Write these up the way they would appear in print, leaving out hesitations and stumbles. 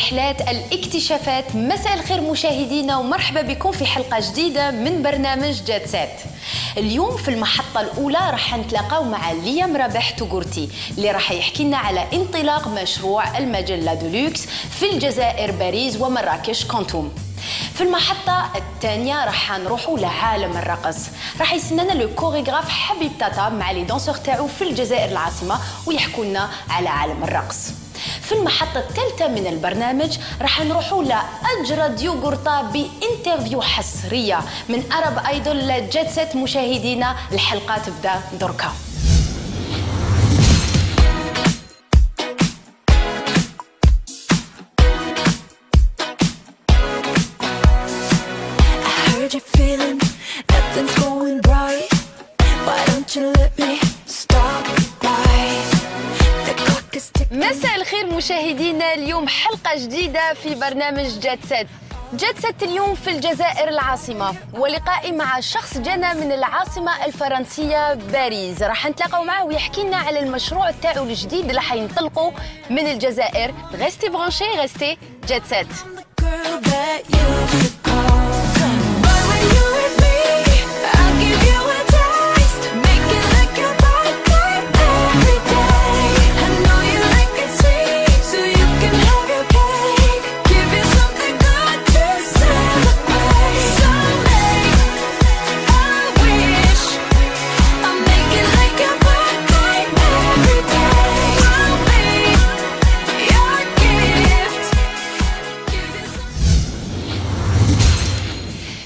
الرحلات الاكتشافات. مساء الخير مشاهدينا ومرحبا بكم في حلقة جديدة من برنامج جات سات. اليوم في المحطة الأولى راح نتلاقاو مع ليام رابح توغورتي اللي راح يحكي لنا على انطلاق مشروع المجلة دولوكس في الجزائر باريس ومراكش كونتوم. في المحطة الثانية راح نروحوا لعالم الرقص، راح يسنانا لو كوريغراف حبيب تاتا مع لي دانسور تاعو في الجزائر العاصمة ويحكوا لنا على عالم الرقص. في المحطة الثالثة من البرنامج راح نروحوا لأجرد يوغورتا بانترفيو حصرية من أرب ايدول لجات سيت. مشاهدينا الحلقة تبدأ دركا. مساء الخير مشاهدينا، اليوم حلقة جديدة في برنامج جات سات. جات سات اليوم في الجزائر العاصمة ولقائي مع شخص جانا من العاصمة الفرنسية باريس. راح نتلاقاو معه ويحكي لنا على المشروع تاعو الجديد اللي حينطلقوا من الجزائر. غستي برانشي، غستي جات سات.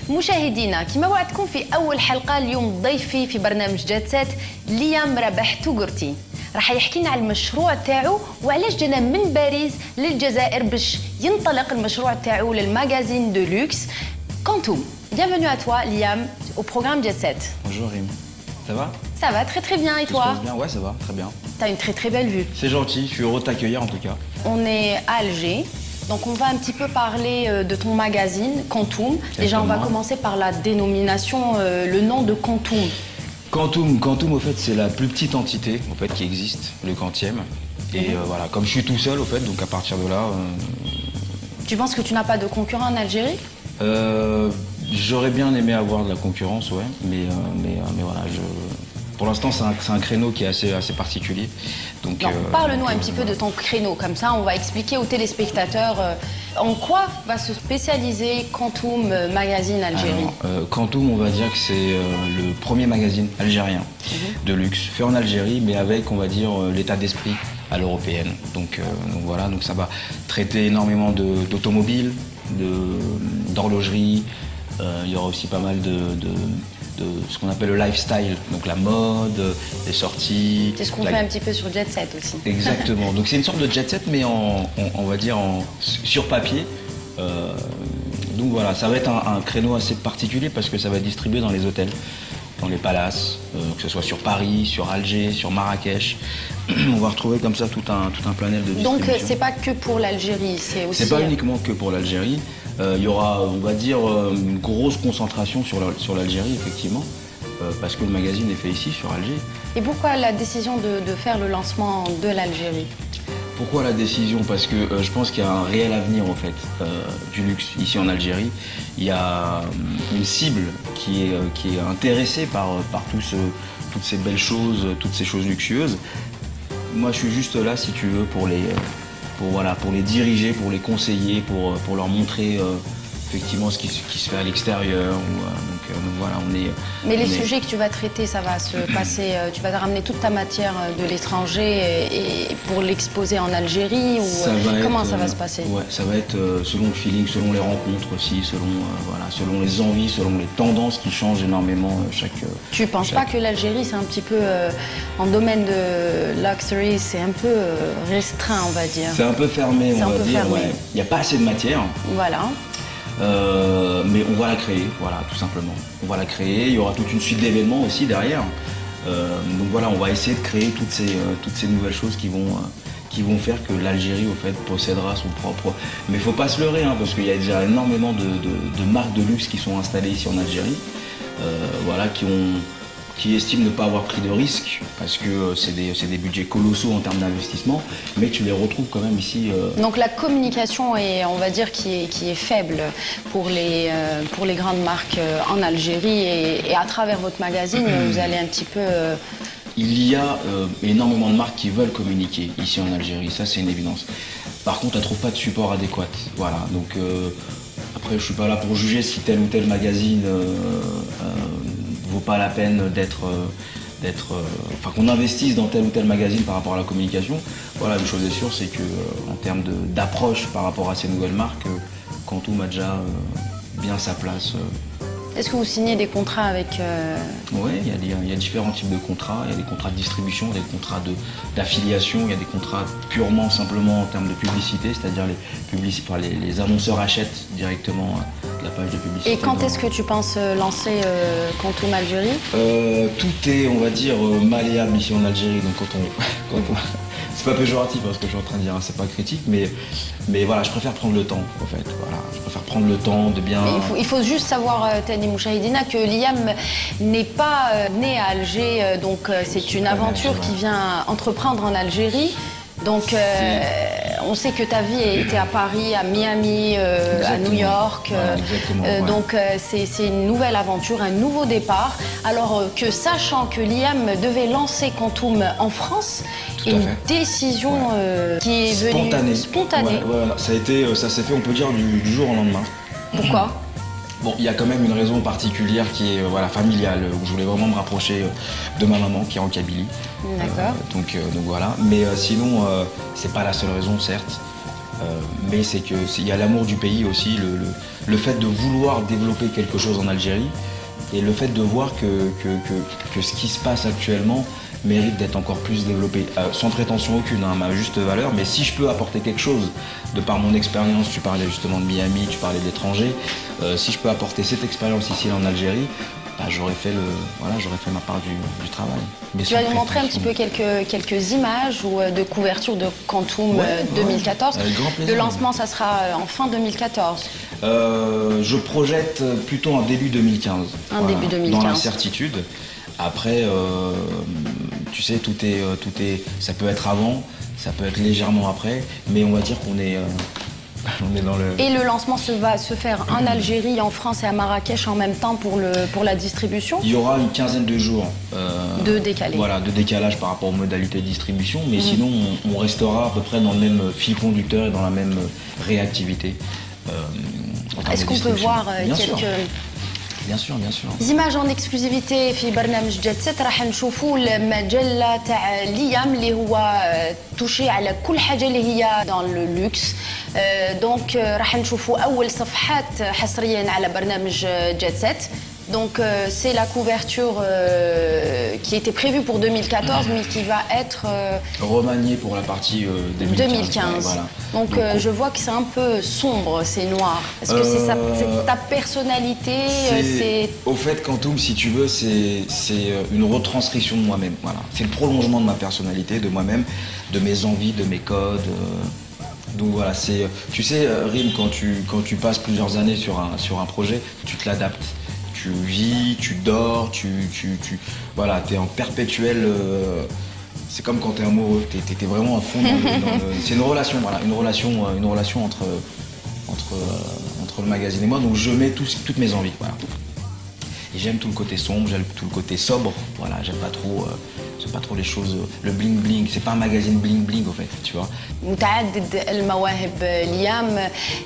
مشاهدينا كما وعدتكم في اول حلقه، اليوم ضيفي في برنامج جات سات ليام رابح توغورتي راح يحكي لنا على المشروع تاعو وعلاش جانا من باريس للجزائر باش ينطلق المشروع تاعو للماغازين دو لوكس كونتوم. Bienvenue à toi Liam au programme Jet Set. Bonjour Rim, ça va? Ça va très bien et toi? Ça se passe bien, ouais ça va, très bien. T'as une très belle vue. C'est gentil, je suis heureux de t'accueillir en tout cas. On est à Alger. Donc on va un petit peu parler de ton magazine, Quantum. Déjà on va commencer par la dénomination, le nom de Quantum. Quantum au fait c'est la plus petite entité au fait qui existe, le quantième. Et voilà, comme je suis tout seul au fait, donc à partir de là... Tu penses que tu n'as pas de concurrent en Algérie? J'aurais bien aimé avoir de la concurrence, ouais, mais voilà, pour l'instant, c'est un créneau qui est assez particulier. Donc, parle-nous un petit peu de ton créneau, comme ça on va expliquer aux téléspectateurs en quoi va se spécialiser Quantum Magazine Algérie. Alors, Quantum, on va dire que c'est le premier magazine algérien de luxe, fait en Algérie, mais avec, on va dire, l'état d'esprit à l'européenne. Donc voilà, donc ça va traiter énormément d'automobiles, d'horlogerie. Il y aura aussi pas mal de ce qu'on appelle le lifestyle, donc la mode, les sorties. C'est ce qu'on fait un petit peu sur Jet Set aussi. Exactement, donc c'est une sorte de Jet Set mais on va dire sur papier. Donc voilà, ça va être un créneau assez particulier parce que ça va être distribué dans les hôtels, dans les palaces, que ce soit sur Paris, sur Alger, sur Marrakech. On va retrouver comme ça tout un planel de distribution. Donc c'est pas que pour l'Algérie, c'est aussi... C'est pas uniquement que pour l'Algérie. Il y aura, on va dire, une grosse concentration sur l'Algérie, effectivement, parce que le magazine est fait ici, sur Alger. Et pourquoi la décision de faire le lancement de l'Algérie? Pourquoi la décision? Parce que je pense qu'il y a un réel avenir, en fait, du luxe ici en Algérie. Il y a une cible qui est intéressée par toutes ces belles choses, toutes ces choses luxueuses. Moi, je suis juste là, si tu veux, pour les diriger, pour les conseiller, pour leur montrer effectivement ce qui se fait à l'extérieur. Donc voilà, Mais les sujets que tu vas traiter, ça va se passer, tu vas ramener toute ta matière de l'étranger et pour l'exposer en Algérie ou comment ça va se passer? Ouais, ça va être selon le feeling, selon les rencontres aussi, selon les envies, selon les tendances qui changent énormément chaque... Tu penses pas que l'Algérie, c'est un petit peu, en domaine de luxury, c'est un peu restreint, on va dire? C'est un peu fermé, on va dire. Ouais. Il n'y a pas assez de matière. Voilà. Mais on va la créer, voilà, tout simplement. On va la créer, il y aura toute une suite d'événements aussi derrière. Donc voilà, on va essayer de créer toutes ces nouvelles choses qui vont faire que l'Algérie, au fait, possédera son propre... Mais il ne faut pas se leurrer, hein, parce qu'il y a déjà énormément de marques de luxe qui sont installées ici en Algérie, voilà, qui qui estiment ne pas avoir pris de risques, parce que c'est des budgets colossaux en termes d'investissement, mais tu les retrouves quand même ici. Donc la communication est, on va dire, qui est faible pour les grandes marques en Algérie et à travers votre magazine, vous allez un petit peu... Il y a énormément de marques qui veulent communiquer ici en Algérie, ça c'est une évidence. Par contre, elles ne trouvent pas de support adéquat. Voilà, donc après je suis pas là pour juger si tel ou tel magazine vaut pas la peine qu'on investisse dans tel ou tel magazine par rapport à la communication. Voilà, une chose est sûre, c'est que en termes d'approche par rapport à ces nouvelles marques, Quantum a déjà bien sa place. Est-ce que vous signez des contrats avec... Oui, il y a différents types de contrats. Il y a des contrats de distribution, des contrats d'affiliation, il y a des contrats purement, simplement en termes de publicité, c'est-à-dire les annonceurs achètent directement la page de publicité. Et quand est-ce que tu penses lancer Quantum Algérie? Tout est, on va dire, malléable ici en Algérie. Donc c'est pas péjoratif ce que je suis en train de dire, hein, c'est pas critique, mais voilà, je préfère prendre le temps, en fait. Voilà, je préfère prendre le temps de bien... Il faut juste savoir, Tani Mouchahidina, que Liam n'est pas né à Alger, donc c'est une aventure qui vient entreprendre en Algérie. Donc on sait que ta vie était à Paris, à Miami, à New York. Ouais. Donc c'est une nouvelle aventure, un nouveau départ. Alors que sachant que Liam devait lancer Quantum en France, une décision qui est venue spontanée. Ouais, ça s'est fait, on peut dire, du jour au lendemain. Pourquoi? Bon, il y a quand même une raison particulière qui est familiale, où je voulais vraiment me rapprocher de ma maman qui est en Kabylie. D'accord. Donc voilà. Mais sinon, c'est pas la seule raison, certes. Mais c'est qu'il y a l'amour du pays aussi, le fait de vouloir développer quelque chose en Algérie et le fait de voir que ce qui se passe actuellement mérite d'être encore plus développé, sans prétention aucune, à ma juste valeur, mais si je peux apporter quelque chose de par mon expérience, tu parlais justement de Miami, tu parlais de l'étranger, si je peux apporter cette expérience ici en Algérie, j'aurais fait ma part du travail. Mais tu vas nous montrer un petit peu quelques images de couverture de Quantum 2014. Avec grand plaisir. Le lancement, ça sera en fin 2014. Je projette plutôt en début 2015. Début 2015. Dans l'incertitude. Après, tu sais, tout est, ça peut être avant, ça peut être légèrement après, mais on va dire qu'on est, on est dans le... Et le lancement va se faire en Algérie, en France et à Marrakech en même temps pour la distribution? Il y aura une quinzaine de jours de décalage. Voilà, de décalage par rapport aux modalités de distribution, mais sinon on restera à peu près dans le même fil conducteur et dans la même réactivité. Est-ce qu'on peut voir quelques... Bien sûr. Les images en exclusivité في برنامج جات سيت راح نشوفوا المجله تاع ليام اللي هو توشي على كل حاجه اللي هي dans le luxe. دونك راح نشوفوا اول صفحات حصريا على برنامج جات سيت. Donc c'est la couverture qui était prévue pour 2014 mais qui va être remaniée pour la partie 2015. Voilà. Donc je vois que c'est un peu sombre, c'est noir. Est-ce que c'est ta personnalité? Au fait, Quantum, si tu veux, c'est une retranscription de moi-même. Voilà. C'est le prolongement de ma personnalité, de moi-même, de mes envies, de mes codes. Donc voilà, c'est, tu sais, Rim, quand tu passes plusieurs années sur un projet, tu te l'adaptes. Tu vis, tu dors, voilà, t'es en perpétuel. C'est comme quand t'es amoureux, t'es vraiment à fond c'est une relation, voilà, une relation entre le magazine et moi. Donc je mets toutes mes envies, voilà. Et j'aime tout le côté sombre, j'aime tout le côté sobre, voilà, j'aime pas trop les choses, le bling bling, c'est pas un magazine bling bling au fait, tu vois. متعدد المواهب Liam,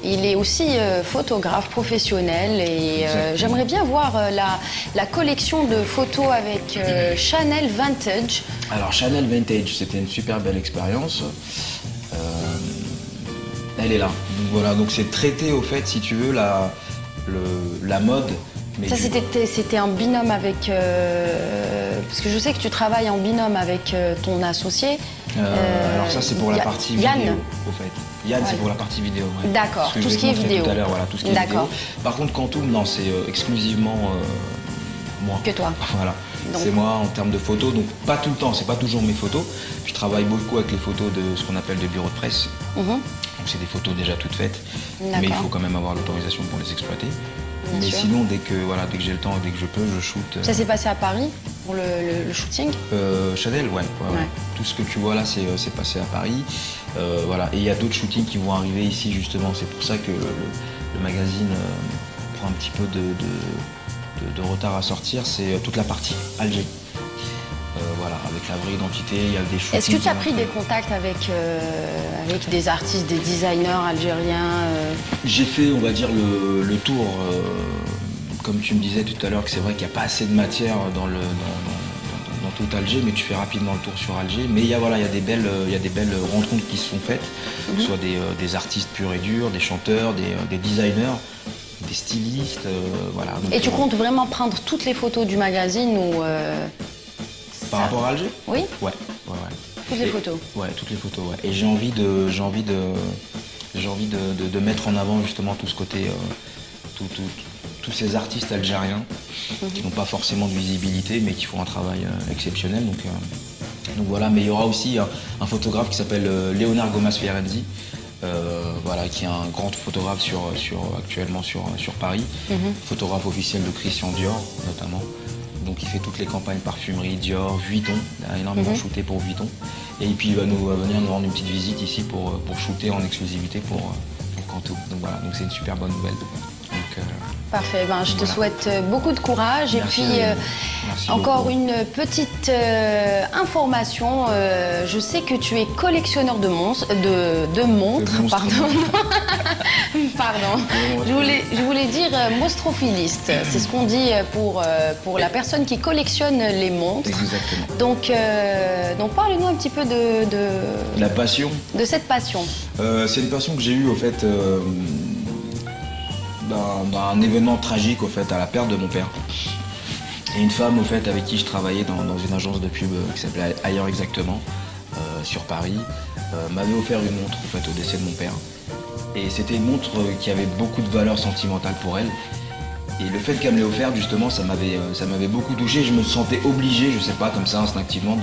il est aussi photographe professionnel et j'aimerais bien voir la collection de photos avec Chanel Vintage. Alors Chanel Vintage, c'était une super belle expérience. Elle est là. Donc voilà, donc c'est traité au fait, si tu veux, la mode. Mais ça, c'était un binôme avec... parce que je sais que tu travailles en binôme avec ton associé. Alors ça, c'est pour la partie vidéo, au fait. Yann, c'est pour la partie vidéo. Ouais. D'accord, tout ce qui est vidéo. Tout à l'heure, voilà, tout ce qui est vidéo. Par contre, Quantum, non, c'est exclusivement moi. Que toi. Voilà. C'est moi en termes de photos, donc pas tout le temps, c'est pas toujours mes photos. Je travaille beaucoup avec les photos de ce qu'on appelle de bureau de presse. Donc c'est des photos déjà toutes faites, mais il faut quand même avoir l'autorisation pour les exploiter. Mais sinon, dès que j'ai le temps, dès que je peux, je shoot. Ça s'est passé à Paris? pour le shooting? Chadel, ouais. Tout ce que tu vois là, c'est passé à Paris. Voilà. Et il y a d'autres shootings qui vont arriver ici justement. C'est pour ça que le magazine prend un petit peu de retard à sortir. C'est toute la partie Alger. Voilà, avec la vraie identité, il y a des shootings. Est-ce que tu as pris des contacts avec des artistes, des designers algériens? J'ai fait, on va dire, le tour. Comme tu me disais tout à l'heure, que c'est vrai qu'il n'y a pas assez de matière dans tout Alger, mais tu fais rapidement le tour sur Alger. Mais il y a des belles rencontres qui se sont faites, que ce soit des artistes purs et durs, des chanteurs, des designers, des stylistes, voilà. Donc, et tu comptes vraiment prendre toutes les photos du magazine ou par rapport à Alger? Oui. Ouais. Toutes les photos. Ouais, toutes les photos. Ouais. Et j'ai envie de mettre en avant justement tout ce côté, tous ces artistes algériens qui n'ont pas forcément de visibilité, mais qui font un travail exceptionnel. Donc voilà. Mais il y aura aussi un photographe qui s'appelle Léonard Gomas Fierenzi, voilà, qui est un grand photographe actuellement sur Paris, photographe officiel de Christian Dior notamment. Donc il fait toutes les campagnes parfumerie, Dior, Vuitton, il a énormément shooté pour Vuitton. Et puis il va venir nous rendre une petite visite ici pour shooter en exclusivité pour Canto. Donc voilà, donc c'est une super bonne nouvelle. Donc, parfait, je te souhaite beaucoup de courage. Merci, et puis merci encore beaucoup. une petite information, je sais que tu es collectionneur de montres, pardon. Pardon. Je voulais dire monstrophilistes. C'est ce qu'on dit pour la personne qui collectionne les montres. Exactement. Donc parle-nous un petit peu de la passion. De cette passion. C'est une passion que j'ai eue au fait d'un événement tragique au fait à la perte de mon père. Et une femme au fait avec qui je travaillais dans une agence de pub qui s'appelait Ailleurs Exactement sur Paris m'avait offert une montre au fait au décès de mon père. Et c'était une montre qui avait beaucoup de valeur sentimentale pour elle. Et le fait qu'elle me l'ait offerte, justement, ça m'avait beaucoup touché. Je me sentais obligé, je sais pas, comme ça, instinctivement,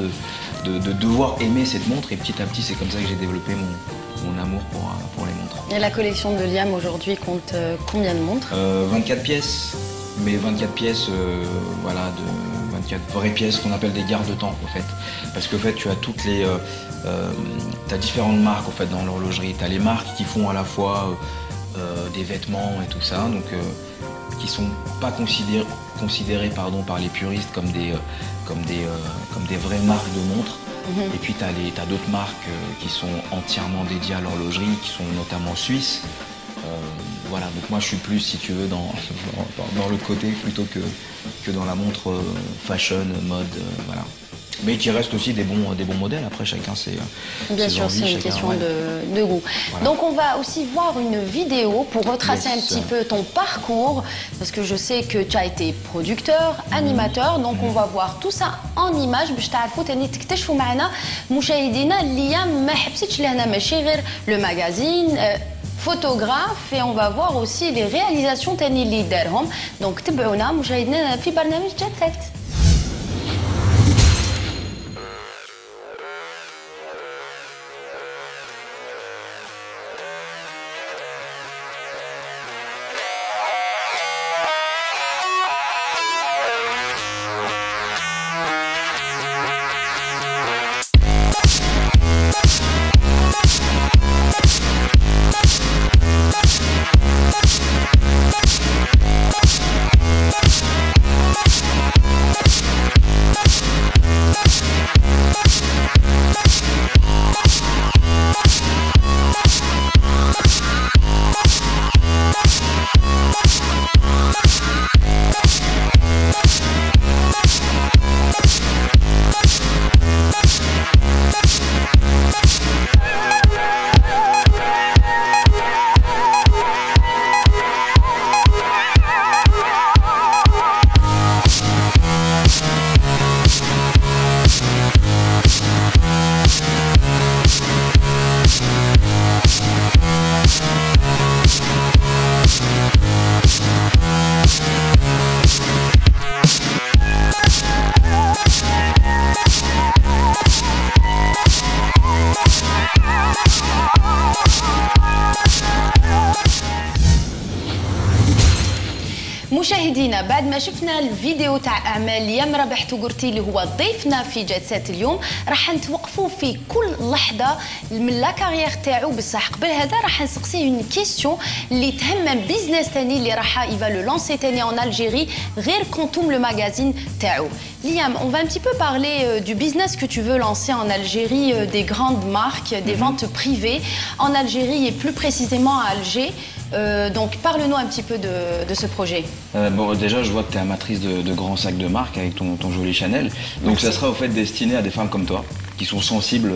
de devoir aimer cette montre. Et petit à petit, c'est comme ça que j'ai développé mon amour pour les montres. Et la collection de Liam aujourd'hui compte combien de montres? 24 pièces, mais 24 pièces, voilà, 24 vraies pièces qu'on appelle des garde-temps, en fait. Parce qu'en fait, tu as toutes les... t'as différentes marques, en fait, dans l'horlogerie. T'as les marques qui font à la fois des vêtements et tout ça, donc qui sont pas considérées par les puristes comme des vraies marques de montres. Et puis t'as d'autres marques qui sont entièrement dédiées à l'horlogerie, qui sont notamment suisses. Voilà, donc moi je suis plus, si tu veux, dans le côté plutôt que dans la montre fashion, mode, voilà. Mais qui reste aussi des bons modèles, après chacun ses bien sûr, envies, c'est une question de goût. Voilà. Donc on va aussi voir une vidéo pour retracer un petit peu ton parcours, parce que je sais que tu as été producteur, animateur, donc on va voir tout ça en images باش تعرفوا تاني تكتشفوا معنا مشاهدينا اللي ما حبستش لهنا ماشي غير le magazine photographe, et on va voir aussi les réalisations تاني اللي دارهم. donc تبعونا مشاهدينا في برنامج جات سيت. مشاهدينا بعد ما شفنا الفيديو تاع اعمال ليام رابح توغورتي اللي هو ضيفنا في جات سات اليوم، راح نتوقفوا في كل لحظه من لا كارير تاعو. بصح قبل هذا راح نسقسيه اون كيستيون اللي تهم بيزنس ثاني اللي راح يفا لو لونسي ثاني en Algérie غير كونتوم لو ماغازين تاعو. Liam, on va un petit peu parler du business que tu veux lancer en Algérie, des grandes marques, des ventes privées en Algérie et plus précisément à Alger. Donc parle-nous un petit peu de ce projet. Bon, déjà, je vois que tu es amatrice de grands sacs de marque avec ton joli Chanel. Donc ça sera au fait destiné à des femmes comme toi, qui sont sensibles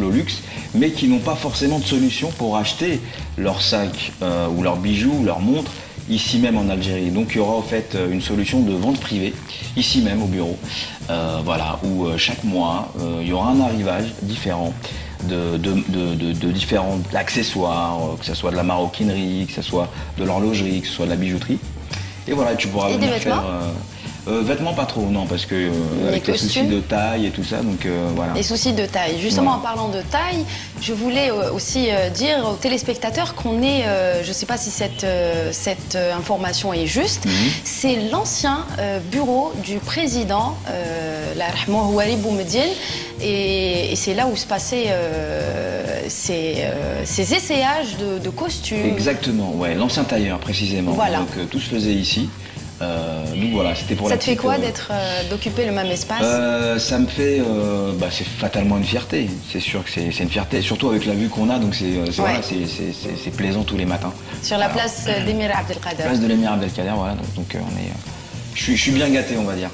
au luxe, mais qui n'ont pas forcément de solution pour acheter leurs sacs ou leurs bijoux, leurs montres, ici même en Algérie. Donc il y aura en fait une solution de vente privée, ici même au bureau, voilà, où chaque mois, il y aura un arrivage différent de différents accessoires, que ce soit de la maroquinerie, que ce soit de l'horlogerie, que ce soit de la bijouterie. Et voilà, tu pourras venir faire... vêtements pas trop, non, parce que avec les soucis de taille et tout ça, donc voilà. Les soucis de taille. Justement, en parlant de taille, je voulais aussi dire aux téléspectateurs qu'on est, je ne sais pas si cette information est juste, c'est l'ancien bureau du président, Houari Boumediene, et c'est là où se passaient ces essayages de costumes. Exactement, ouais, l'ancien tailleur précisément. Voilà. Donc tout se faisait ici. Donc voilà, c'était pour ça te fait quoi d'occuper le même espace? Ça me fait, c'est fatalement une fierté. C'est sûr que c'est une fierté, surtout avec la vue qu'on a. Donc c'est plaisant tous les matins. Sur la place d'Emir Abdelkader. Place de l'Emir Abdelkader, voilà. Donc je suis bien gâté, on va dire.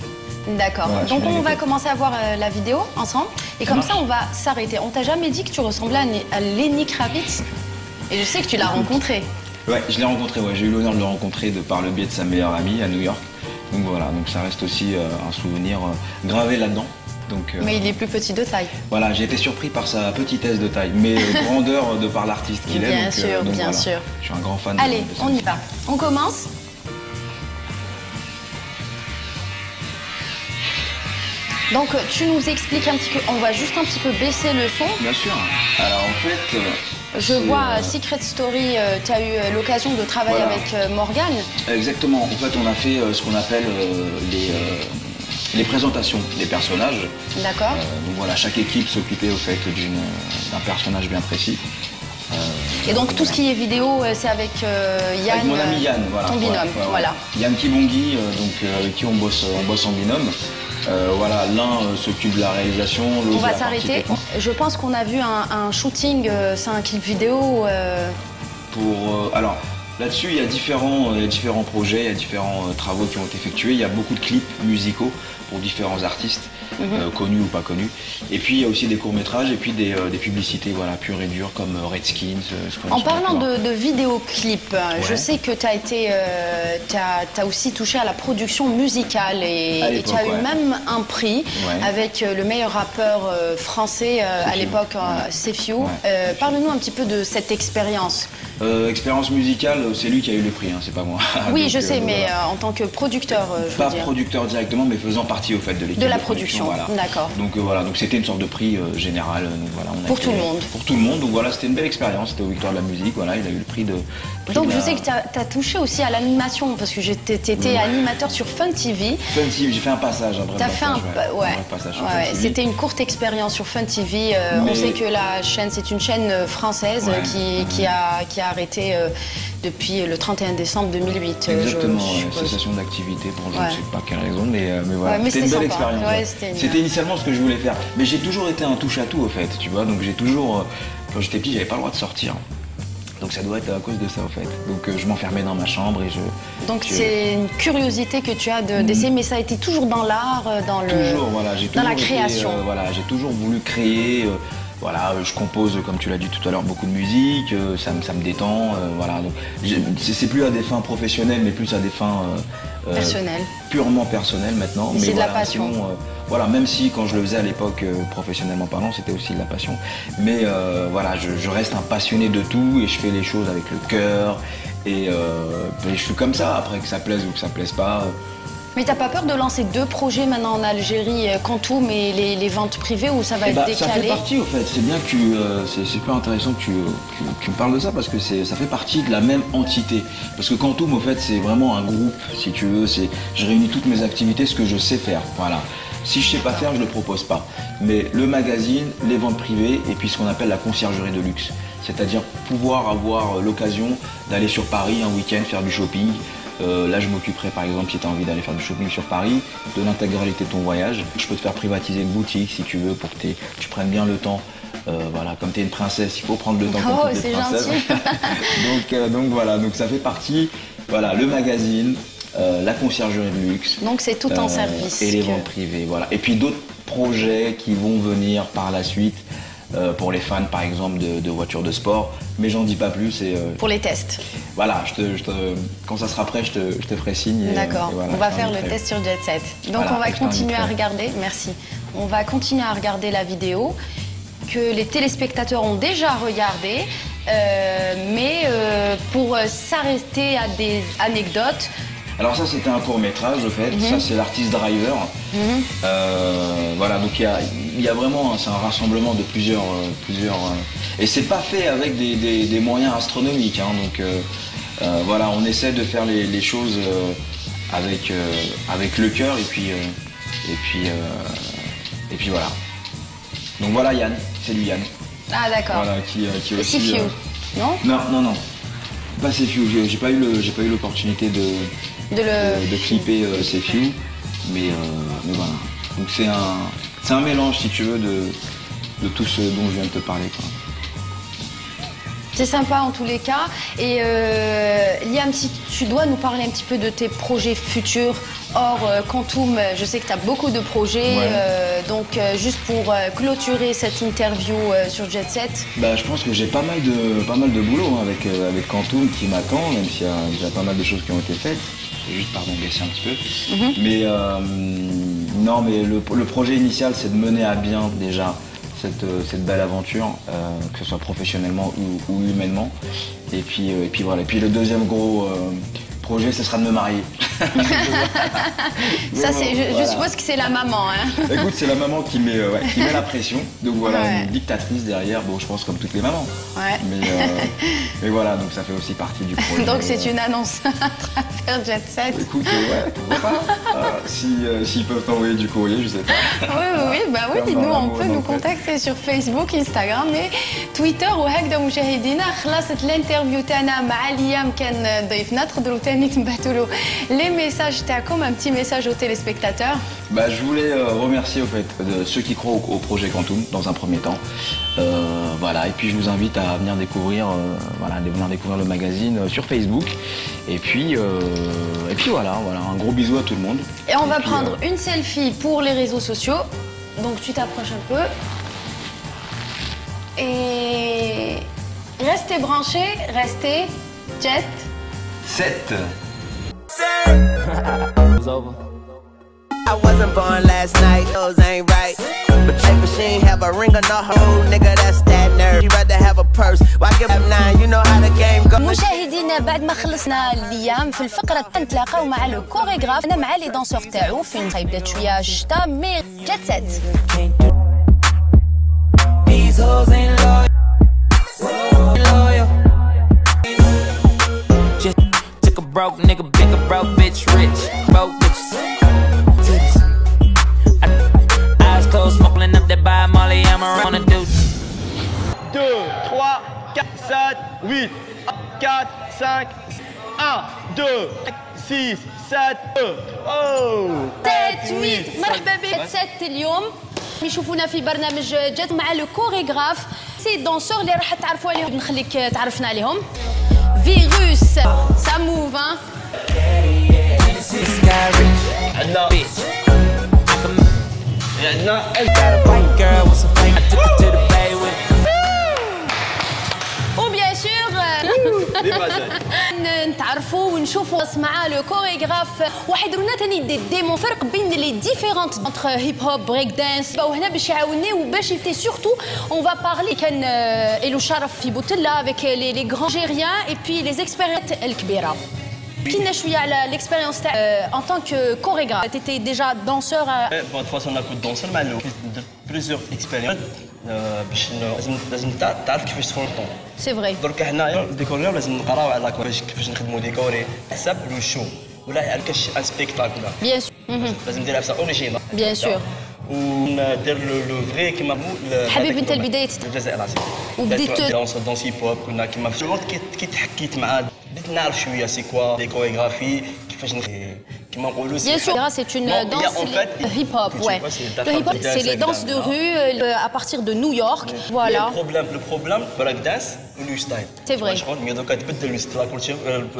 D'accord. Voilà, donc on va commencer à voir la vidéo ensemble. Et comme ça, on va s'arrêter. On t'a jamais dit que tu ressemblais à Lenny Kravitz? Et je sais que tu l'as rencontré. Ouais, je l'ai rencontré, ouais. J'ai eu l'honneur de le rencontrer par le biais de sa meilleure amie à New York. Donc voilà, donc ça reste aussi un souvenir gravé là-dedans. Mais il est plus petit de taille. Voilà, j'ai été surpris par sa petitesse de taille, mais grandeur de par l'artiste qu'il est. Bien sûr, bien sûr. Je suis un grand fan. Allez, on y va. On commence. Donc tu nous expliques un petit peu, on va juste un petit peu baisser le son. Bien sûr. Alors en fait... Je vois Secret Story, tu as eu l'occasion de travailler avec Morgane. Exactement, en fait on a fait ce qu'on appelle les présentations des personnages. D'accord. Donc voilà, chaque équipe s'occupait au fait d'un personnage bien précis. Et donc tout ce qui est vidéo, c'est avec Yann, avec mon ami Yann, voilà. Ton binôme, voilà. Yann Kibongi, donc avec qui on bosse en binôme. Voilà, l'un s'occupe de la réalisation, l'autre. On va s'arrêter. Je pense qu'on a vu un shooting, c'est un clip vidéo. Alors là-dessus, il y a différents projets, il y a différents travaux qui ont été effectués. Il y a beaucoup de clips musicaux pour différents artistes, connus ou pas connus. Et puis il y a aussi des courts-métrages et puis des publicités, voilà, pures et dures comme Redskins. En parlant de vidéoclips, je sais que tu as aussi touché à la production musicale et tu as eu même un prix avec le meilleur rappeur français à l'époque, Sefiu. Parle-nous un petit peu de cette expérience. Expérience musicale, c'est lui qui a eu le prix, hein, c'est pas moi. Oui, donc, je sais, mais en tant que producteur, je veux dire. Pas producteur directement, mais faisant partie au fait de l'équipe. De la production, voilà. D'accord. Donc voilà, donc c'était une sorte de prix général. Donc, voilà, pour tout le monde. Pour tout le monde, donc voilà, c'était une belle expérience. C'était aux Victoires de la musique, voilà, il a eu le prix de. Donc je sais que tu as touché aussi à l'animation, parce que tu étais animateur sur Fun TV. Fun TV, j'ai fait un passage, un vrai passage. Tu as fait un c'était une courte expérience sur Fun TV. On sait que la chaîne, c'est une chaîne française qui a arrêté depuis le 31 décembre 2008. Exactement, cessation d'activité pour je ne sais pas quelle raison, mais voilà, c'était une belle expérience. C'était initialement ce que je voulais faire, mais j'ai toujours été un touche-à-tout au fait, tu vois, donc j'ai toujours, quand j'étais petit, j'avais pas le droit de sortir. Donc ça doit être à cause de ça, en fait. Donc je m'enfermais dans ma chambre et je... Donc c'est une curiosité que tu as d'essayer, mais ça a été toujours dans l'art, dans la création. Voilà, j'ai toujours voulu créer... Voilà, je compose, comme tu l'as dit tout à l'heure, beaucoup de musique, ça me détend, voilà. C'est plus à des fins professionnelles, mais plus à des fins personnelles. Purement personnelles maintenant. Mais c'est de la passion. Sinon, voilà, même si quand je le faisais à l'époque, professionnellement parlant, c'était aussi de la passion. Mais voilà, je reste un passionné de tout et je fais les choses avec le cœur. Et je suis comme ça, après que ça plaise ou que ça plaise pas. Mais t'as pas peur de lancer deux projets maintenant en Algérie, Quantum et les ventes privées, ou ça va être décalé? Ça fait partie, au fait. C'est bien que c'est super intéressant que tu me parles de ça, parce que ça fait partie de la même entité. Parce que Quantum, au fait, c'est vraiment un groupe, si tu veux. Je réunis toutes mes activités, ce que je sais faire. Voilà. Si je sais pas faire, je le propose pas. Mais le magazine, les ventes privées, et puis ce qu'on appelle la conciergerie de luxe. C'est-à-dire pouvoir avoir l'occasion d'aller sur Paris un week-end faire du shopping. Là, je m'occuperai, par exemple, si tu as envie d'aller faire du shopping sur Paris, de l'intégralité de ton voyage. Je peux te faire privatiser une boutique, si tu veux, pour que tu prennes bien le temps. Voilà, comme tu es une princesse, il faut prendre le temps comme tu es une princesse. donc voilà, donc ça fait partie, voilà, le magazine, la conciergerie de luxe. Donc c'est tout en service. Et les ventes privées, voilà. Et puis d'autres projets qui vont venir par la suite. Pour les fans, par exemple, de voitures de sport. Mais j'en dis pas plus. Pour les tests. Voilà, quand ça sera prêt, je te ferai signe. D'accord, voilà, on va faire le test sur Jet Set. Donc voilà, on va continuer à regarder, merci. On va continuer à regarder la vidéo que les téléspectateurs ont déjà regardée. Mais pour s'arrêter à des anecdotes. Alors ça, c'était un court-métrage, au fait. Ça, c'est l'artiste driver. Voilà, donc il y a vraiment, c'est un rassemblement de plusieurs et c'est pas fait avec des moyens astronomiques. Hein, donc voilà, on essaie de faire les choses avec le cœur et puis voilà. Donc voilà, Yann, c'est lui Yann. Ah d'accord. Voilà, qui aussi. C'est Fiu, non? Non. Pas c'est Fiu. J'ai pas eu l'opportunité de clipper c'est Fiu, mais voilà. Donc c'est un mélange, si tu veux, de tout ce dont je viens de te parler, quoi. C'est sympa en tous les cas. Et Liam, si tu dois nous parler un petit peu de tes projets futurs hors Quantum, je sais que tu as beaucoup de projets. Ouais. Donc juste pour clôturer cette interview sur Jet Set. Bah, je pense que j'ai pas mal de boulot hein, avec Quantum qui m'attend, même s'il y a déjà pas mal de choses qui ont été faites. Juste, pardon, baisser un petit peu. Mais non, mais le projet initial, c'est de mener à bien déjà cette belle aventure, que ce soit professionnellement ou humainement. Et puis voilà. Et puis le deuxième gros projet, ce sera de me marier. Ça, je suppose que c'est la maman. Hein. Écoute, c'est la maman qui met la pression. Donc voilà, une dictatrice derrière. Bon, je pense comme toutes les mamans. Ouais. Mais voilà, donc ça fait aussi partie du projet. Donc c'est une annonce à travers Jet Set. Écoute, pourquoi pas. S'ils peuvent t'envoyer du courrier, je sais pas. Oui, nous on peut nous contacter sur Facebook, Instagram et Twitter. وهكذا مشاهدينا خلصت الانترفيو تاعنا مع ليام كان ضيفنا تقدروا تاني تبعتوا له les messages تاعكم, un petit message aux téléspectateurs. Bah, je voulais remercier au fait de ceux qui croient au projet Quantum dans un premier temps. Voilà, et puis je vous invite à venir découvrir le magazine sur Facebook. Et puis voilà, un gros bisou à tout le monde. Et on va prendre une selfie pour les réseaux sociaux. Donc tu t'approches un peu. Et restez branchés, restez Jet Set. I wasn't born last night, those ain't right. But check machine have a ring on the hole, nigga, that's that nerve. You rather have a purse, why give up 9, you know how the game goes. مشاهدينا بعد ما خلصنا الايام في الفقره تنتلاقاو مع لو كوريغراف انا مع لي دانسور تاعو فين بدات شويه الشتا مي Jet Set. These hoes ain't loyal. Just took a broke nigga, big a broke bitch, rich, broke bitches. Eyes closed, smoking up that by Molly, I'm around to do. 2, 3, 4, 7, 8, 4, 5, 1, 2, 6, 7, 8. مرحبا بك Set اليوم يشوفونا في برنامج جات مع لو كوريغراف سي دانسور اللي راح تعرفوا عليهم نخليك تعرفنا عليهم فيروس سا موف وبيان سور نتعرفوا ونشوفوا مع لو كوريغراف واحد رونا ثاني دي ديمون فرق بين لي ديفيرونت انتر هيب هوب بريك دانس باو هنا باش يعاوني وباش يفتي سورتو اون فا بارلي كان له شرف في بوتلا افيك لي غران جيريان اي بي لي اكسبيريونس الكبيره Qui شويه على l'expérience تاع en tant que chorégraphe. Tu étais déjà danseur. De toute façon, on a coup de danseur, mais plusieurs expériences. باش لازم تعرف كيفاش تفون الطون. C'est vrai. درك حنايا الديكوريور لازم نقراو على كيفاش نخدموا ديكوري حسب لو شو ولا على كاش ان سبيكتاكل. Bien sûr. لازم نديرها بصح اوريجينال. Bien sûr. وندير لو فري كيما هو حبيب انت البدايه الجزائر العاصمه. وبديت دونسي بوب كنا كيما في الوقت كي تحكيت معاه بديت نعرف شويه سي كوا دي كوريغرافي كيفاش كيما نقولوا. Bien sûr, c'est une danse hip-hop, ouais. Le hip-hop, c'est les danses de rue à partir de New York, voilà. Le problème, break dance ou le style. C'est vrai. Mais donc, tu peux le style,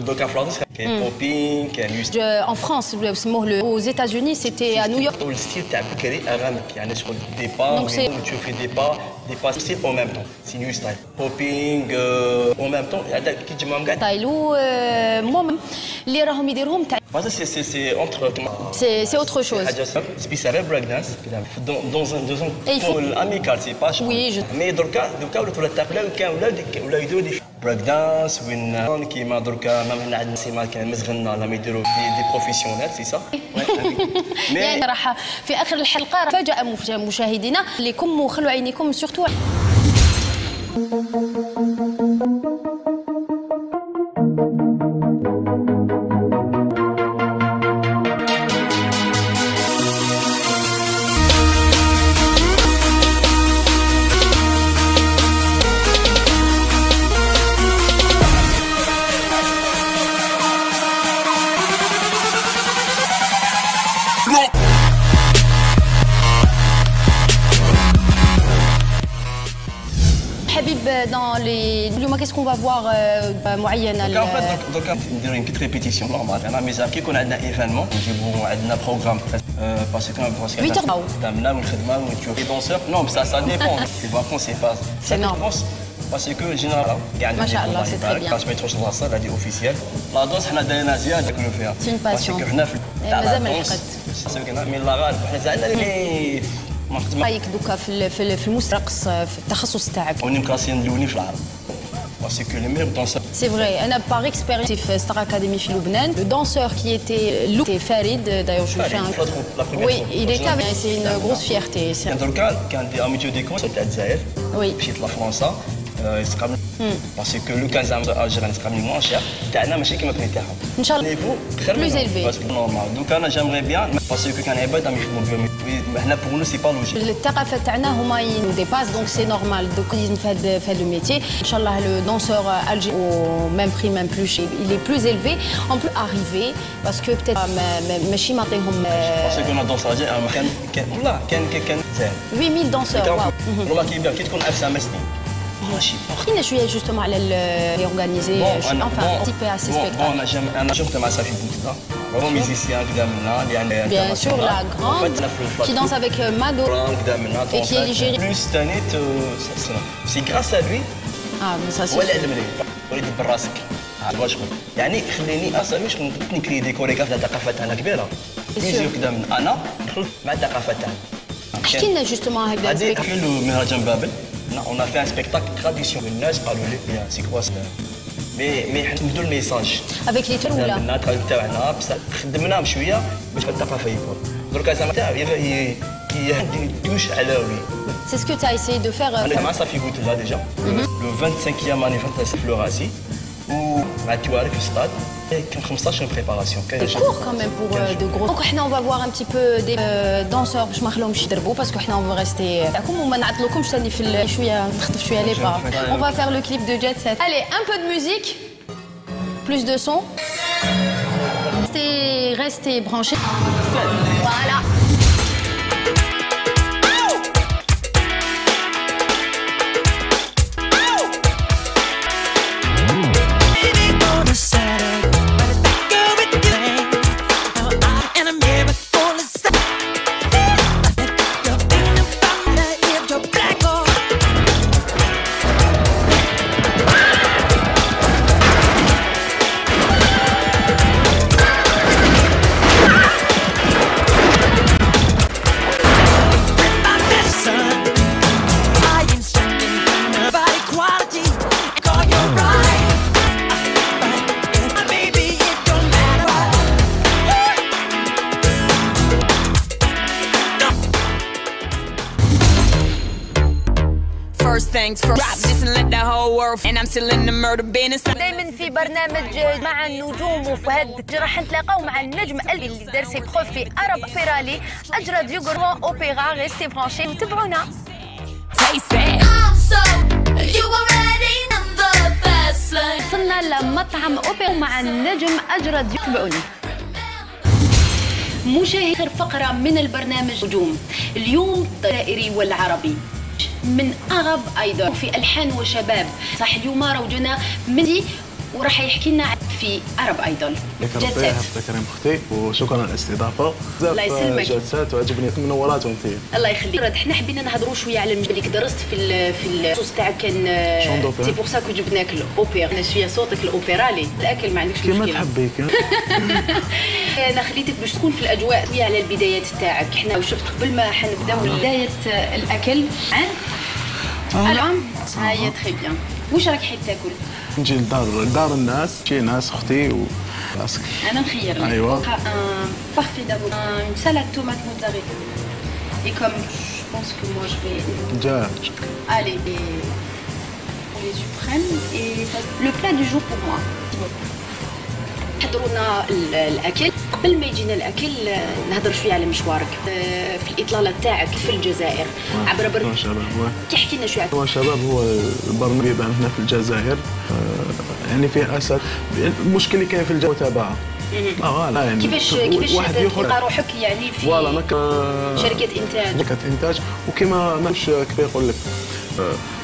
donc en France, il y a popping, il y a le style. En France, aux États-Unis, c'était à New York. Le style, tu as créé un rame, il y a des pas, tu fais des pas styles en même temps. C'est new style. Popping, en même temps, il y a des qui te manquent. Taïlou, moi-même, les راهم يديرهم تاع. C'est entre. C'est autre chose. C'est spécial breakdance. Dans un cours amical, c'est pas cher. Oui, je. Mais دركا ولات تاكلوا ولا يديروا دي breakdance وين كيما دركا ما عندنا سيما كان مزغنا لما يديروا دي بروفيسيونيل سي سا. يعني راح في اخر الحلقه راح فاجأ مشاهدينا لكم وخلوا عينيكم سورتو. Dans les... Qu'est-ce qu'on va voir معينة Donc en fait, donc نديرو une petite répétition normale. أنا ميزان كي يكون عندنا événement نجيبو عندنا programme باسكو خدمنا ونخدموا ونشوف les danseurs. Non, ça dépend. Les vacances c'est pas. C'est normal. Parce que généralement ما شاء الله c'est très bien. كاش ما يدخلش اللاصال هذه اوفيسيال. لا دونس حنا دايرينها زيادة كلو فيها. C'est une passion. باسكو حنا في مازال ما لحقت. من لا غالب حنا زعلنا اللي رايك دوكا في الموسيقى في التخصص تاعك؟ وني مكلاسيين الاولين في العرب باسكو لي ميغ دونسور. C'est vrai, أنا par expérience في Star Academy في لبنان, le danseur qui était Farid, d'ailleurs je lui fais un... Oui, il était avec, c'est une grosse fierté. دركا كان دي اميتيو دي كونس تاع الجزائر. Oui. مشيت لفرنسا يسقم باسكو لو كان زعما الجيران يسقم لي موان شير تاعنا ماشي كيما كاين تاعهم. إن شاء الله. نيفو بلوز élevé. باسكو نورمال دوك انا جامغي بيان باسكو كان عباد راهم يخدموا بهم حنا بور نو سي با لوجيك. الثقافة تاعنا هما يديباس دونك سي نورمال دوك في هذا لو ميتي. إن شاء الله لو دانسور algérien au même prix même plus il est plus élevé en plus arrivé parce que peut-être ماشي معطيهم. باسكو انا دونس كان والله كان زين. 8000 danseurs. واو. والله كيبان كي تكون 5 سنين. ماشي حكينا شويه جوستومون على اورغانيزي enfin participer à ces spectacles. انا شفت مع صافي بوتنا هو ميزيسيان قدامنا يعني bien sûr la grande qui danse avec Mado et qui est ligérien. Plus cette année c'est grâce à lui. Ah mais ça c'est ولا علم لي وليدي براسك واش شغل يعني خليني اصلا شغل نكري دي كوريغراف تاع الثقافه تاعنا كبيره يجيو قدامنا انا دخلت مع الثقافه تاعنا. احكي لنا جوستومون هكذا هذه كاين مهرجان بابل. On a fait un spectacle traditionnel. الناس قالوا لي c'est quoi ça مي نبدو الميساج avec les tours là الناس تاعنا بصح خدمناهم شويه باش الثقافه يكون دركا زعما يدوش على وي. C'est ce que tu as essayé de faire. انا مع صافي قلت لها ديجا لو 25e anniversaire في راسي ومع التواريخ في الستاد كان 15 بريباراسيون. C'est court quand même pour de gros. Donc حنا on va voir un petit peu des danseurs باش ما نخلوهمش يضربوا باسكو حنا on va rester معكم وما نعطلوكمش ثاني في شويه نخطف شويه لي با. On va faire le clip de Jet Set. Allez, un peu de musique. Plus de son. Restez branchés. Voilà. thanks for drop this and let the whole world and I'm still in the murder business. دائما في برنامج مع النجوم، وفي هذا راح نتلاقاو مع النجم اللي دار سي بروف في أرب أوبيرالي أجرى ديوغور أوبيرا. ريستي برانشي وتابعونا. وصلنا لمطعم أوبيرا مع النجم أجرى ديوغور. تابعوني. مشاهير فقرة من البرنامج نجوم اليوم الجزائري والعربي من أغب أيضا في ألحان وشباب. صح اليوم راوجونا مندي وراح يحكي لنا في أرب أيدول. جات سات كريم اختي وشكرا على الاستضافه. الله يسلمك. جات سات وعجبني منورات وانت. الله يخليك. حنا حبينا نهضروا شويه على المجال اللي درست في التخصص تاعك كان سي بور سا كو جبناك الاوبيرا. انا شويه صوتك الاوبيرالي الاكل ما عندكش مشكله كيما تحبي. انا خليتك باش تكون في الاجواء شويه على البدايات تاعك. حنا شفت قبل ما حنبداو بدايه الاكل عن العام. هاي تري بيان. واش راك حيت تاكل؟ نجي لدار الناس، شي ناس اختي وراسك. انا نخير لك. ايوا بارفي دابور سالاد تومات موتزاريلا. Et comme je pense que moi je vais... دجاج. Allez, les suprêmes et ça, le plat du jour pour moi. حضرونا الاكل. قبل ما يجينا الاكل نهضر شويه على مشوارك في الاطلاله تاعك في الجزائر عبر برنامج شباب. تحكي لنا شويه. هو شباب هو البرنامج يبان هنا في الجزائر يعني فيه اسد. المشكل اللي كاين في المتابعه. لا يعني كيفاش تلقى روحك يعني في شركه انتاج. شركه انتاج وكما ماش كيف يقول لك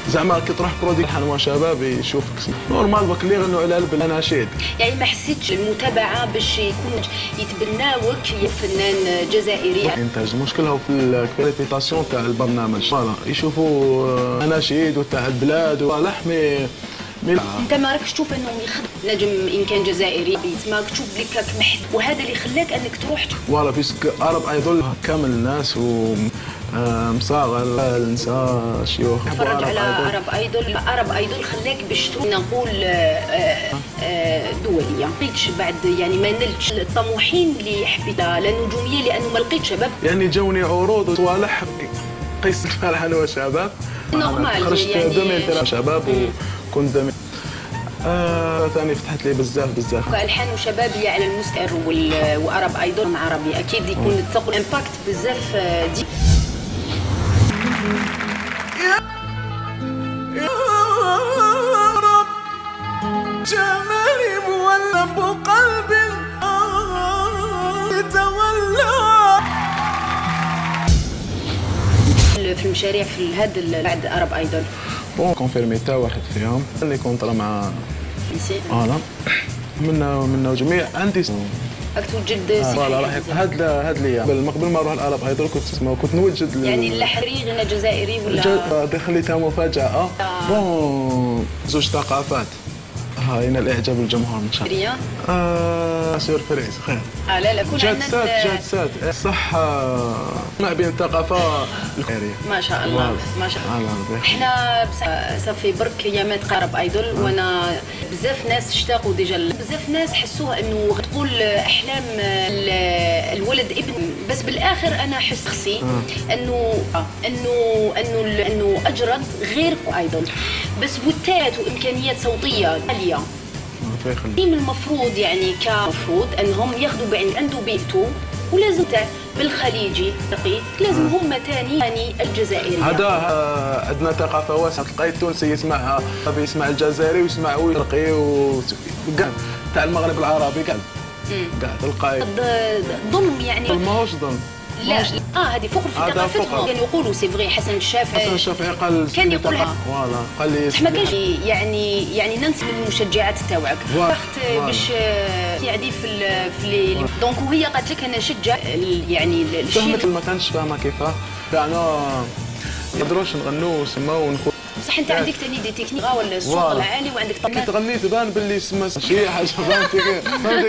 زعما كي تروح برودي حنوى شباب يشوفك نورمال بك اللي يغنوا على الاناشيد. يعني ما حسيتش المتابعه باش يكون يتبناوك يا فنان جزائري. انتاج المشكل هو في الكريبيتاسيون تاع البرنامج. فوالا يشوفوا اناشيد وتاع البلاد ولحمي. انت ما راكش تشوف انه يخدم نجم ان كان جزائري ما تشوف بليك راك محد، وهذا اللي خلاك انك تروح فوالا بيسك ارب ايدول كامل الناس و مصاغر النساء شيوخ تفرج على ارب ايدول. ارب ايدول خلاك باش نقول دوليه. ما لقيتش بعد يعني ما نلتش الطموحين اللي حبيتها للنجوميه لانه ما لقيتش شباب. يعني جوني عروض وصوالح قيس الفرحه انا وشباب. نورمال خرجت يعني 2003 شباب وكنت ثاني فتحت لي بزاف الحان وشباب على المستوى وارب ايدول عربي اكيد يكون تقول امباكت بزاف دي. يا رب جمالي مولب قلبي يتولى. في المشاريع في هذا بعد ارب ايدول بون كونفيرمي تا واحد فيهم اللي كونطرا مع فوالا منا جميع عندي راك توجد فوالا راح هاد الايام قبل ما نروح الارب ايدول كنت نوجد يعني اللحري غير جزائري ولا خليتها مفاجاه. بون زوج ثقافات. هاينا الاعجاب الجمهور ان شاء الله. سيربريز خير. لا كون عندنا جات سات صح مع بين الثقافه الخيريه. ما شاء الله ما شاء الله. احنا صافي برك ايامات قارب ايدول وانا بزاف ناس اشتاقوا ديجا. بزاف ناس حسوها انه تقول احلام الولد ابن، بس بالاخر انا حس شخصي انه اجرد غير ايدول بس بوتات وامكانيات صوتيه عاليه. المفروض يعني كمفروض انهم ياخذوا بعين عنده بيئته ولازم بالخليجي لقيت لازم هم ثاني الجزائري. هذا عندنا ثقافه واسعه. تلقاي التونسي يسمع يسمع الجزائري ويسمع ويرقي وكاع تاع المغرب العربي كاع تلقاي ظلم يعني. ماهوش ظلم. لا هذه فقر في ثقافتهم. كانوا يقولوا سي فغي حسن الشافعي قال كان يقولها. فوالا قال لي ما كانش يعني ننسى من المشجعات تاعك وقت باش يعني في دونك وهي قالت لك انا نشجع يعني الشيء ما كانش فاهمه كيفاه. كانوا يقدروش نغنوا وسماو ونخو. بصح انت عندك ثاني دي تكنيك ولا الصوت العالي وعندك كي تغنيت بان باللي سما شي حاجه فهمتي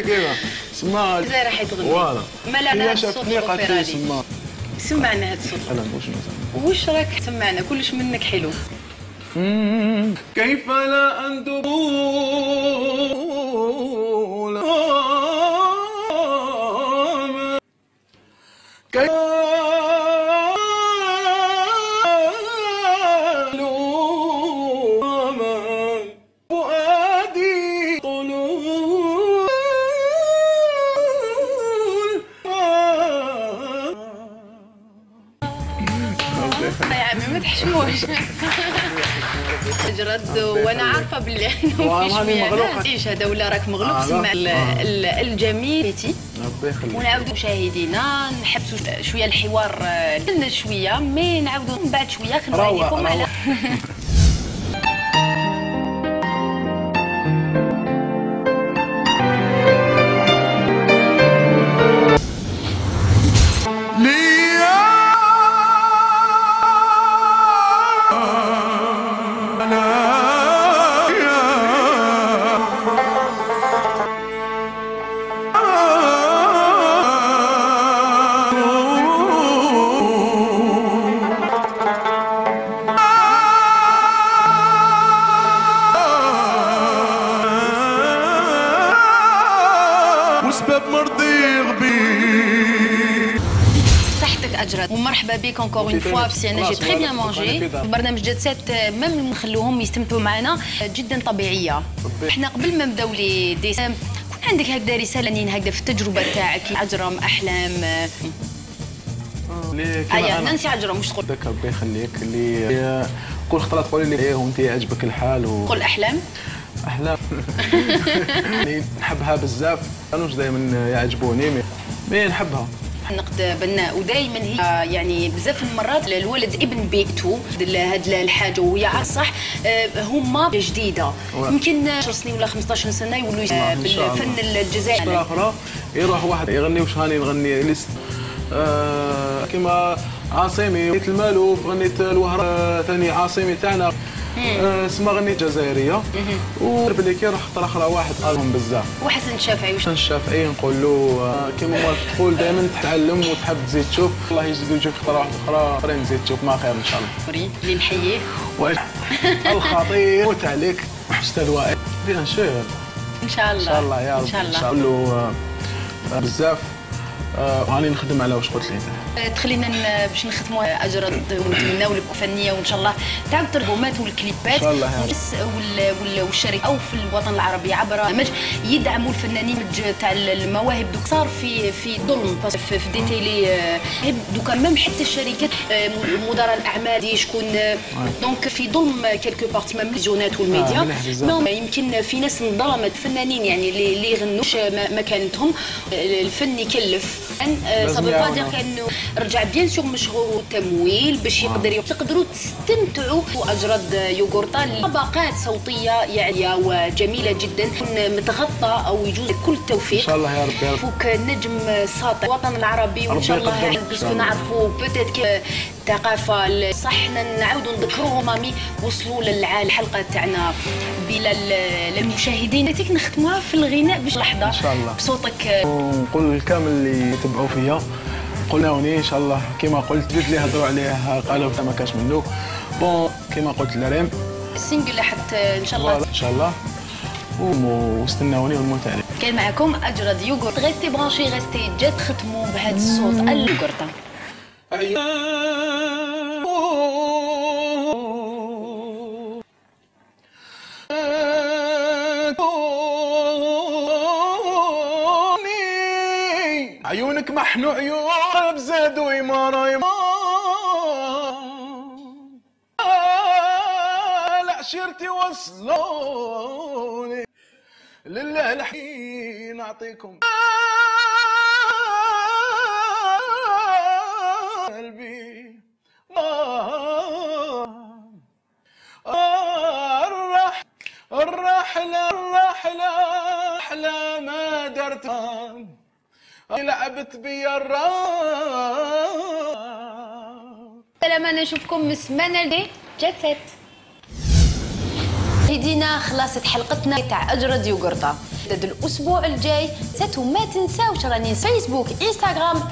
كيف سما زي راح تغني. فوالا ما لا هذا الصوت الاوبرالي سمعنا هذا الصوت. انا واش راك سمعنا كلش منك حلو. كيف لا اندب كيف تحشموش. أجرد وانا عارفه باللي انه في شويه ايش هذا ولا راك مغلوق سمع الجميل بيتي. ربي يخليك. ونعاودوا مشاهدينا نحبسوا شويه الحوار لنا شويه مي نعاودوا من بعد شويه نوريكم على أجرد ومرحبا بك encore une fois بس أنا جي très bien mangé. برنامج جات سات مم نخلوهم يستمتعوا معنا جدا طبيعية. احنا قبل ما نبداو لي ديسام كون عندك هكذا رسالة هكذا في التجربة تاعك عجرم أحلام. أيا نانسي عجرم مش تقول. ربي يخليك اللي كل خطرة تقولي لي إيه وأنت عجبك الحال قول أحلام. أحلام نحبها بزاف كانوش دائما يعجبوني مي نحبها. نقد بناء ودائما هي يعني بزاف المرات الولد ابن بيته هاد الحاجه وهي صح هما جديده يمكن 10 سنين ولا 15 سنه يولوا بالفن الجزائري. اخرى يروح واحد يغني واش هاني نغني ليست كيما عاصمي غنيت المالوف غنيت الوهره ثاني عاصمي تاعنا اسمها غنية جزائرية وبلي كي روح خطرة أخرى واحد قالهم بزاف. وحسن الشافعي واش؟ حسن الشافعي نقول له كيما ما تقول دائما تتعلم وتحب تزيد تشوف الله يزيد يجيك خطرة واحدة أخرى أخرين تزيد تشوف ما خير إن شاء الله. اللي نحييه. الخطير وتعليك أستاذ وائل بيان سور. إن شاء الله. إن شاء الله يا رب. إن شاء الله. نقول له بزاف وهاني نخدم على واش قلت لي. تخلينا باش نختموا أجرد ونتمناو لك فنيه وان شاء الله تعاود الالبومات والكليبات والشركه او في الوطن العربي عبر برامج يدعموا الفنانين تاع المواهب. دوك صار في ظلم في دي تيلي دوكا ميم حتى الشركات مدراء الاعمال دي شكون دونك في ظلم كيلكو بارت ميم الجونات والميديا. يمكن في ناس انظلمت فنانين يعني اللي يغنوش مكانتهم. الفن يكلف صافي با دير كانه رجع بيان سور مشغول التمويل باش تقدروا تستمتعوا بأجرد يوغورتا. طبقات صوتيه يعني وجميله جدا متغطى او يجوز كل التوفيق ان شاء الله يا رب. فوك نجم ساطع الوطن العربي وان شاء الله باسكو نعرفوا بوتيت الثقافه صح نعاودوا نذكروهم مامي وصلوا الحلقه تاعنا بلا للمشاهدين. تيك نختموها في الغناء باش لحظه ان شاء الله بصوتك. ونقول لكامل اللي يتبعوا فيا قلناوني ان شاء الله كما قلت جيت لي هضروا عليه قالوا ما كاش منه بون كما قلت لريم السينجل حتى ان شاء الله ان شاء الله واستناوني ونموت عليه. كان معكم أجرد يوغورت. غيستي برانشي غيستي جات ختموا بهذا الصوت اليوغورتا. عيونك محنو عيون بزادوا يمارا العشيرتي وصلوني لله الحين نعطيكم قلبي الرحلة أحلى ما درت لعبت بيا الراب. لما نشوفكم السمانة الجاية جات سات. هدينا خلصت حلقتنا تاع أجرد يوغورتا. الأسبوع الجاي وما تنساوش راني فيسبوك انستغرام